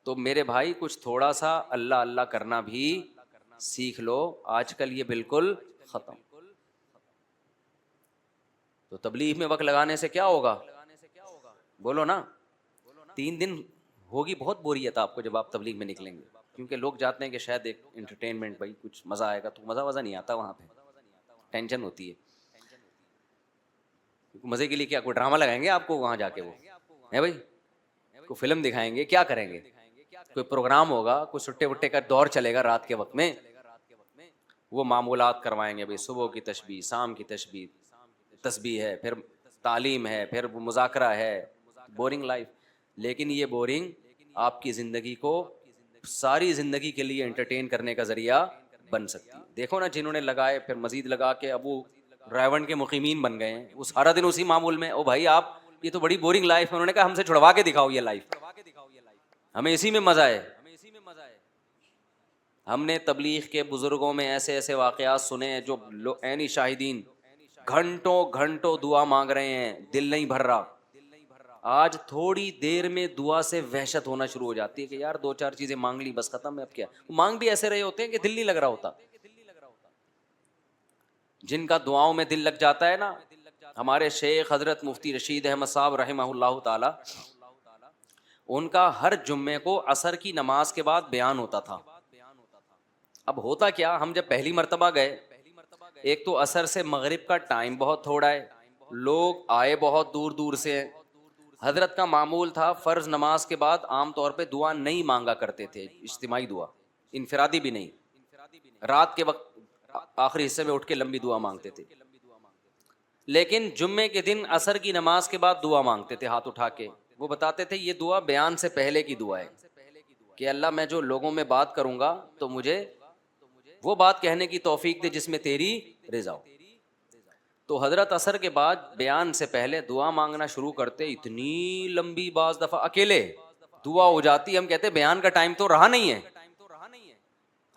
تو میرے بھائی کچھ تھوڑا سا اللہ اللہ کرنا بھی سیکھ لو، آج کل یہ بالکل ختم. تو تبلیغ میں وقت لگانے سے کیا ہوگا؟ بولو نا. 3 دن ہوگی بہت بوریت آپ کو جب آپ تبلیغ میں نکلیں گے، کیونکہ لوگ جاتے ہیں کہ شاید ایک انٹرٹینمنٹ، بھائی کچھ مزہ آئے گا، تو مزہ نہیں آتا وہاں پہ، ٹینشن ہوتی ہے. مزے کے لیے کیا کوئی ڈرامہ لگائیں گے آپ کو وہاں جا کے؟ وہ ہے بھائی، کوئی فلم دکھائیں گے، کیا کریں گے؟ کوئی پروگرام ہوگا، کوئی سٹے وٹے کا دور چلے گا رات کے وقت میں، وہ معمولات کروائیں گے، بھائی صبح کی تسبیح، شام کی تسبیح، تسبیح ہے، پھر تعلیم ہے، پھر مذاکرہ ہے. Boring life. لیکن یہ بورنگ آپ کی زندگی کو ساری زندگی کے لیے انٹرٹین کرنے کا ذریعہ بن سکتی ہے. دیکھو نا جنہوں نے لگائے پھر مزید لگا کے اب وہ ریونڈ کے مقیمین بن گئے ہیں، وہ سارا دن اسی معمول میں. او بھائی آپ، یہ تو بڑی بورنگ لائف ہے. انہوں نے کہا ہم سے چھڑوا کے دکھاؤ یہ لائف، ہمیں اسی میں مزہ ہے. ہم نے تبلیغ کے بزرگوں میں ایسے ایسے واقعات سنے ہیں جو عینی شاہدین گھنٹوں گھنٹوں دعا مانگ رہے ہیں، دل نہیں بھر رہا. آج تھوڑی دیر میں دعا سے وحشت ہونا شروع ہو جاتی ہے کہ یار 2-4 چیزیں مانگ لی بس ختم ہے، اب کیا. مانگ بھی ایسے رہے ہوتے ہیں کہ دل نہیں لگ رہا ہوتا. جن کا دعاؤں میں دل لگ جاتا ہے نا، ہمارے شیخ حضرت مفتی رشید احمد صاحب رحمہ اللہ تعالی، ان کا ہر جمعے کو عصر کی نماز کے بعد بیان ہوتا تھا. اب ہوتا کیا، ہم جب پہلی مرتبہ گئے، ایک تو عصر سے مغرب کا ٹائم بہت تھوڑا ہے، لوگ آئے بہت دور دور سے ہیں. حضرت کا معمول تھا فرض نماز کے بعد عام طور پہ دعا نہیں مانگا کرتے تھے، اجتماعی دعا، انفرادی بھی نہیں. رات کے وقت آخری حصے میں اٹھ کے لمبی دعا مانگتے تھے. لیکن جمعے کے دن عصر کی نماز کے بعد دعا مانگتے تھے ہاتھ اٹھا کے. وہ بتاتے تھے یہ دعا بیان سے پہلے کی دعا ہے کہ اللہ میں جو لوگوں میں بات کروں گا تو مجھے وہ بات کہنے کی توفیق دے جس میں تیری رضا ہو. تو حضرت عصر کے بعد بیان سے پہلے دعا مانگنا شروع کرتے، اتنی لمبی، بعض دفعہ اکیلے دعا ہو جاتی. ہم کہتے بیان کا ٹائم تو رہا نہیں ہے.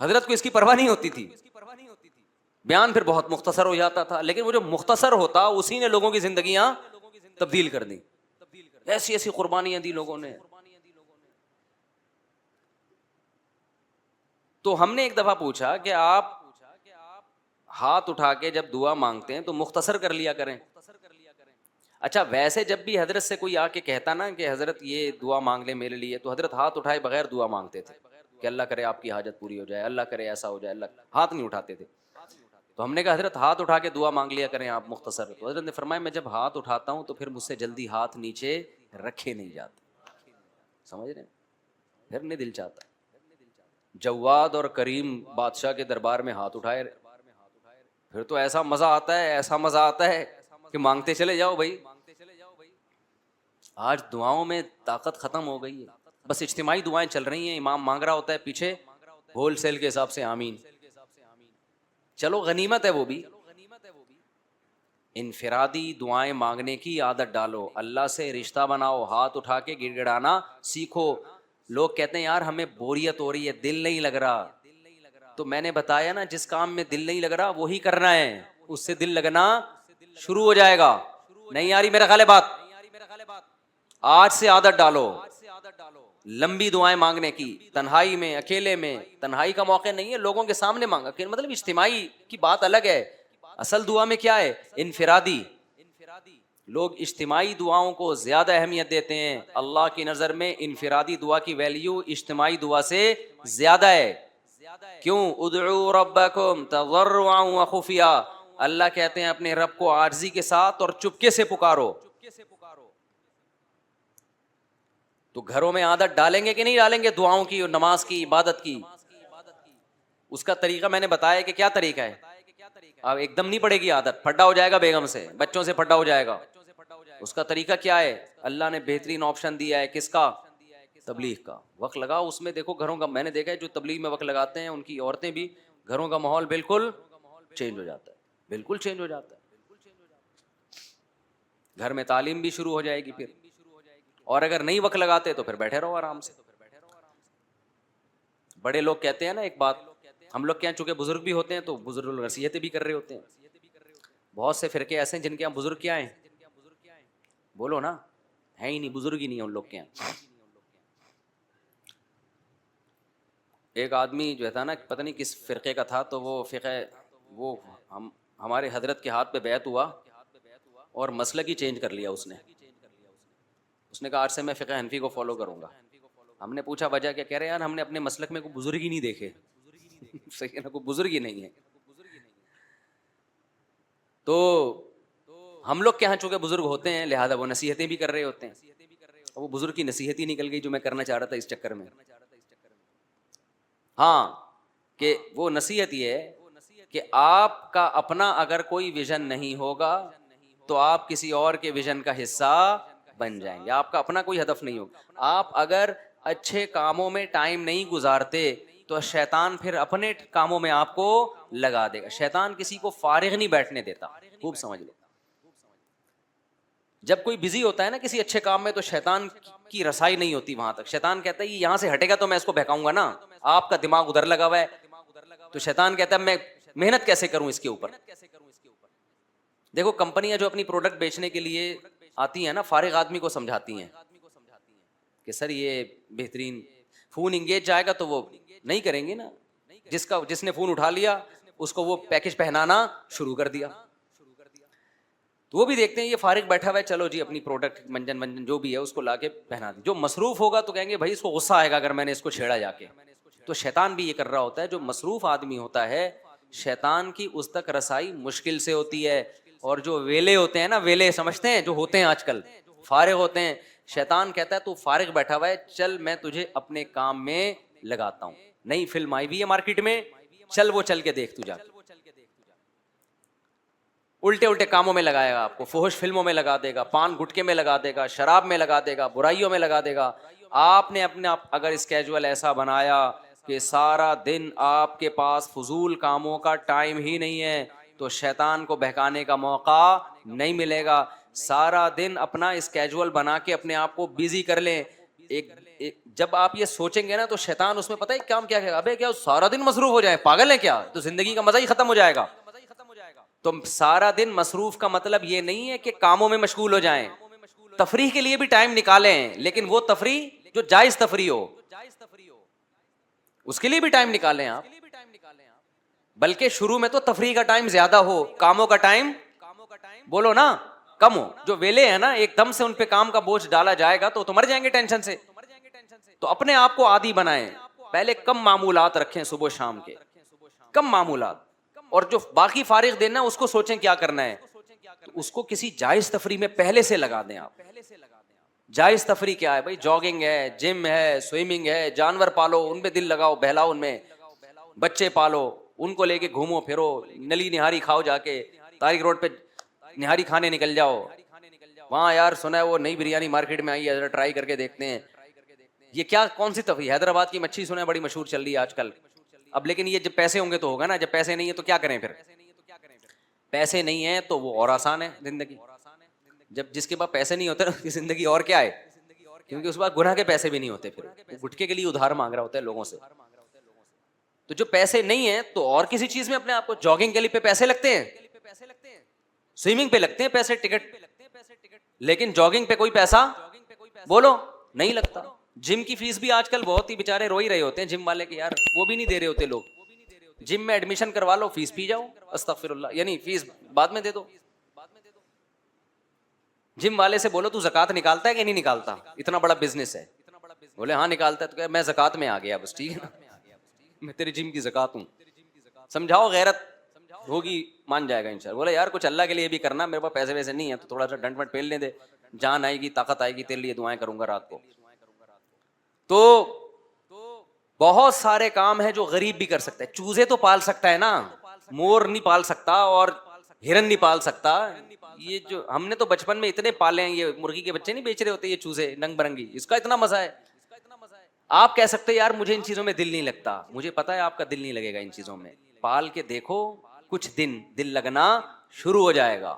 حضرت کو اس کی پرواہ نہیں ہوتی تھی، بیان پھر بہت مختصر ہو جاتا تھا، لیکن وہ جو مختصر ہوتا اسی نے لوگوں کی زندگیاں تبدیل کر دی. ایسی ایسی قربانیاں دی لوگوں نے. تو ہم نے ایک دفعہ پوچھا کہ آپ ہاتھ اٹھا کے جب دعا مانگتے ہیں تو مختصر کر لیا کریں. اچھا ویسے جب بھی حضرت سے کوئی آ کے کہتا نا کہ حضرت یہ دعا مانگ لیں میرے لیے، تو حضرت ہاتھ اٹھائے بغیر دعا مانگتے تھے کہ اللہ کرے آپ کی حاجت پوری ہو جائے، اللہ کرے ایسا ہو جائے، اللہ. ہاتھ نہیں اٹھاتے تھے. تو ہم نے کہا حضرت ہاتھ اٹھا کے دعا مانگ لیا کریں آپ مختصر. تو حضرت نے فرمایا میں جب ہاتھ اٹھاتا ہوں تو پھر مجھ سے جلدی ہاتھ نیچے رکھے نہیں جاتے. سمجھ رہے ہیں؟ پھر نہیں دل چاہتا. جواد اور کریم بادشاہ کے دربار میں ہاتھ اٹھائے، پھر تو ایسا مزہ آتا ہے، ایسا مزہ آتا ہے کہ مانگتے چلے جاؤ بھائی. آج دعاؤں میں طاقت ختم ہو گئی ہے، بس اجتماعی دعائیں چل رہی ہیں، امام مانگ رہا ہوتا ہے پیچھے ہول سیل کے حساب سے آمین. چلو غنیمت ہے وہ بھی. انفرادی دعائیں مانگنے کی عادت ڈالو، اللہ سے رشتہ بناؤ، ہاتھ اٹھا کے گڑ گڑانا سیکھو. لوگ کہتے ہیں یار ہمیں بوریت ہو رہی ہے، دل نہیں لگ رہا. تو میں نے بتایا نا جس کام میں دل نہیں لگ رہا وہی کرنا ہے، اس سے دل لگنا شروع ہو جائے گا. نہیں آ رہی میرا خیال ہے بات؟ آج سے عادت ڈالو لمبی دعائیں مانگنے کی، تنہائی میں، اکیلے میں. تنہائی کا موقع نہیں ہے، لوگوں کے سامنے مانگا کہ مطلب اجتماعی کی بات الگ ہے. اصل دعا میں کیا ہے؟ انفرادی. لوگ اجتماعی دعاؤں کو زیادہ اہمیت دیتے ہیں. اللہ کی نظر میں انفرادی دعا کی ویلیو اجتماعی دعا سے زیادہ ہے. کیوں؟ ادعوا ربکم تضرعا وخفیا. اللہ کہتے ہیں اپنے رب کو عاجزی کے ساتھ اور چپکے سے پکارو. تو گھروں میں عادت ڈالیں گے کہ نہیں ڈالیں گے دعاؤں کی اور نماز کی، عبادت کی؟ اس کا طریقہ میں نے بتایا کہ کیا طریقہ ہے. اب ایک دم نہیں پڑے گی عادت، پھڈا ہو جائے گا بیگم سے، بچوں سے پھڈا ہو جائے گا. اس کا طریقہ کیا ہے؟ اللہ نے بہترین آپشن دیا ہے. کس کا؟ تبلیغ کا. وقت لگاؤ اس میں. دیکھو گھروں کا، میں نے دیکھا ہے جو تبلیغ میں وقت لگاتے ہیں ان کی عورتیں بھی، گھروں کا ماحول بالکل چینج ہو جاتا ہے، بالکل چینج ہو جاتا ہے. گھر میں تعلیم بھی شروع ہو جائے گی پھر. اور اگر نہیں وقت لگاتے تو پھر بیٹھے رہو آرام سے. بڑے لوگ کہتے ہیں نا ایک بات، ہم لوگ کیا چونکہ بزرگ بھی ہوتے ہیں تو بزرگ لوگ نصیحتیں بھی کر رہے ہوتے ہیں. بہت سے فرقے ایسے ہیں جن کے یہاں بزرگ کیا ہیں؟ بولو نا. ہے ہی نہیں، بزرگ ہی نہیں ہے ان لوگ کے یہاں. ایک آدمی جو تھا نا پتہ نہیں کس فرقے کا تھا, تو وہ فقہ وہ ہمارے حضرت کے ہاتھ پہ بیعت ہوا اور مسلک ہی چینج کر لیا اس نے کہا آج سے میں فقہ حنفی کو فالو کروں گا. ہم نے پوچھا وجہ کیا؟ کہہ رہے یار ہم نے اپنے مسلک میں کوئی بزرگ ہی نہیں دیکھے. صحیح ہے نا, کوئی بزرگ ہی نہیں ہے. تو ہم لوگ کے یہاں چونکہ بزرگ ہوتے ہیں لہٰذا وہ نصیحتیں بھی کر رہے ہوتے ہیں, اور وہ بزرگ کی نصیحت ہی نکل گئی جو میں کرنا چاہ رہا تھا اس چکر میں. ہاں کہ وہ نصیحت یہ ہے کہ آپ کا اپنا اگر کوئی ویژن نہیں ہوگا تو آپ کسی اور کے ویژن کا حصہ بن جائیں گے. آپ کا اپنا کوئی ہدف نہیں ہوگا. آپ اگر اچھے کاموں میں ٹائم نہیں گزارتے تو شیطان پھر اپنے کاموں میں آپ کو لگا دے گا. شیطان کسی کو فارغ نہیں بیٹھنے دیتا, خوب سمجھ لو. جب کوئی بزی ہوتا ہے نا کسی اچھے کام میں تو شیطان کی رسائی نہیں ہوتی وہاں تک. شیطان کہتا ہے یہاں سے ہٹے گا تو میں اس کو بہکاؤں گا نا, آپ کا دماغ ادھر لگا ہوا ہے. تو شیطان کہتا ہے میں محنت کیسے کروں اس کے اوپر. دیکھو کمپنیاں جو اپنی پروڈکٹ بیچنے کے لیے آتی ہیں نا, فارغ آدمی کو سمجھاتی ہیں کہ سر یہ بہترین فون انگیج جائے گا تو وہ نہیں کریں گے نا. جس نے فون اٹھا لیا اس کو وہ پیکج پہنانا شروع کر دیا. تو وہ بھی دیکھتے ہیں یہ فارغ بیٹھا ہوا ہے, چلو جی اپنی پروڈکٹ منجن جو بھی ہے اس کو لا کے پہنا دیں. جو مصروف ہوگا تو کہیں گے بھائی اس کو غصہ آئے گا اگر میں نے اس کو چھیڑا جا کے. تو شیطان بھی یہ کر رہا ہوتا ہے. جو مصروف آدمی ہوتا ہے شیطان کی اس تک رسائی مشکل سے ہوتی ہے. اور جو ویلے ہوتے ہیں نا, ویلے سمجھتے ہیں جو ہوتے ہیں آج کل فارغ ہوتے ہیں, شیطان کہتا ہے تو فارغ بیٹھا ہوا ہے چل میں تجھے اپنے کام میں لگاتا ہوں. نئی فلم آئی ہوئی ہے مارکیٹ میں, چل وہ چل کے دیکھ تو جا. الٹے کاموں میں لگائے گا آپ کو, فحش فلموں میں لگا دے گا, پان گٹکے میں لگا دے گا, شراب میں لگا دے گا, برائیوں میں لگا دے گا. آپ نے اپنے اگر اسکیجول ایسا بنایا کہ سارا دن آپ کے پاس فضول کاموں کا ٹائم ہی نہیں ہے تو شیطان کو بہکانے کا موقع نہیں ملے گا. سارا دن اپنا اسکیجول بنا کے اپنے آپ کو بیزی کر لیں. جب آپ یہ سوچیں گے نا تو شیطان اس میں پتہ ہے کیا کہے گا, ابے کیا سارا دن مصروف ہو جائیں, پاگل ہے کیا, تو زندگی کا مزہ ہی ختم ہو جائے گا. تو سارا دن مصروف کا مطلب یہ نہیں ہے کہ کاموں میں مشغول ہو جائیں, تفریح کے لیے بھی ٹائم نکالیں, لیکن وہ تفریح جو جائز تفریح ہو اس کے لیے بھی ٹائم نکالیں آپ. بلکہ شروع میں تو تفریح کا ٹائم زیادہ ہو, کاموں کا ٹائم بولو نا کم ہو. جو ویلے ہیں نا ایک دم سے ان پہ کام کا بوجھ ڈالا جائے گا تو مر جائیں گے ٹینشن سے. تو اپنے آپ کو عادی بنائیں, پہلے کم معمولات رکھیں صبح شام کے, کم معمولات, اور جو باقی فارغ دینا اس کو سوچیں کیا کرنا ہے, تو اس کو کسی جائز تفریح میں پہلے سے لگا دیں آپ. جائز تفریح کیا ہے بھائی؟ جاگنگ ہے, جم ہے, سوئمنگ ہے, جانور پالو ان پہ دل لگاؤ بہلاؤ ان میں, بچے پالو ان کو لے کے گھومو پھرو, نلی نہاری کھاؤ, جا کے تاریخ روڈ پہ نہاری کھانے نکل جاؤ. وہاں یار سنا ہے وہ نئی بریانی مارکیٹ میں آئی ہے, ذرا ٹرائی کر کے دیکھتے ہیں. یہ کیا کون سی تفریح؟ حیدرآباد کی مچھی سنا ہے بڑی مشہور چل رہی ہے آج کل. اب لیکن یہ جب پیسے ہوں گے تو ہوگا نا, جب پیسے نہیں ہے تو کیا کریں پھر؟ پیسے نہیں ہیں تو وہ اور آسان ہے زندگی. جب جس کے پاس پیسے نہیں ہوتے نا زندگی اور کیا ہے, کیونکہ اس کے بعد گناہ کے پیسے بھی نہیں ہوتے, پھر وہ گٹکے کے لیے ادھار مانگ رہا ہوتا ہے لوگوں سے. تو جو پیسے نہیں ہیں تو اور کسی چیز میں اپنے آپ کو, جاگنگ کے لیے پہ پیسے لگتے ہیں, سوئمنگ پہ لگتے ہیں پیسے ٹکٹ, لیکن جاگنگ پہ کوئی پیسہ بولو نہیں لگتا. جم کی فیس بھی آج کل بہت ہی بیچارے رو ہی رہے ہوتے ہیں جم والے کے, یار وہ بھی نہیں دے رہے ہوتے لوگ. جم میں ایڈمیشن کروا لو, فیس پی جاؤ, استغفر اللہ, یعنی فیس بعد میں دے دو. جم والے سے بولو تو زکات نکالتا ہے کہ نہیں نکالتا, اتنا بڑا بزنس ہے. بولے ہاں نکالتا ہے, تو کہ میں زکات میں آ گیا بس, ٹھیک ہے نا, میں تیری جم کی زکات ہوں. سمجھاؤ, غیرت ہوگی مان جائے گا انشاءاللہ. بولے یار کچھ اللہ کے لیے بھی کرنا, میرے پاس پیسے ویسے نہیں ہے تو تھوڑا سا ڈنٹ وٹ پھیلنے دے, جان آئے گی طاقت آئے گی تیرے لیے دعائیں کروں گا رات کو. تو بہت سارے کام ہیں جو غریب بھی کر سکتا ہے. چوزے تو پال سکتا ہے نا, مور نہیں پال سکتا اور ہرن نہیں پال سکتا. یہ جو ہم نے تو بچپن میں اتنے پالے ہیں, یہ مرغی کے بچے نہیں بیچ رہے ہوتے یہ چوزے رنگ برنگی, اس کا اتنا مزہ ہے. آپ کہہ سکتے یار مجھے ان چیزوں میں دل نہیں لگتا, مجھے پتا ہے آپ کا دل نہیں لگے گا ان چیزوں میں. پال کے دیکھو, کچھ دن دل لگنا شروع ہو جائے گا.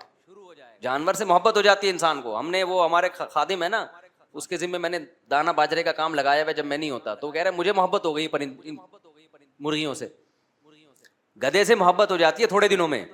جانور سے محبت ہو جاتی ہے انسان کو. ہم نے وہ ہمارے خادم ہے نا, اس کے ذمہ میں نے دانا باجرے کا کام لگایا ہوا جب میں نہیں ہوتا, تو کہہ رہے مجھے محبت ہو گئی مرغیوں سے. گدھے سے محبت ہو جاتی ہے تھوڑے دنوں میں,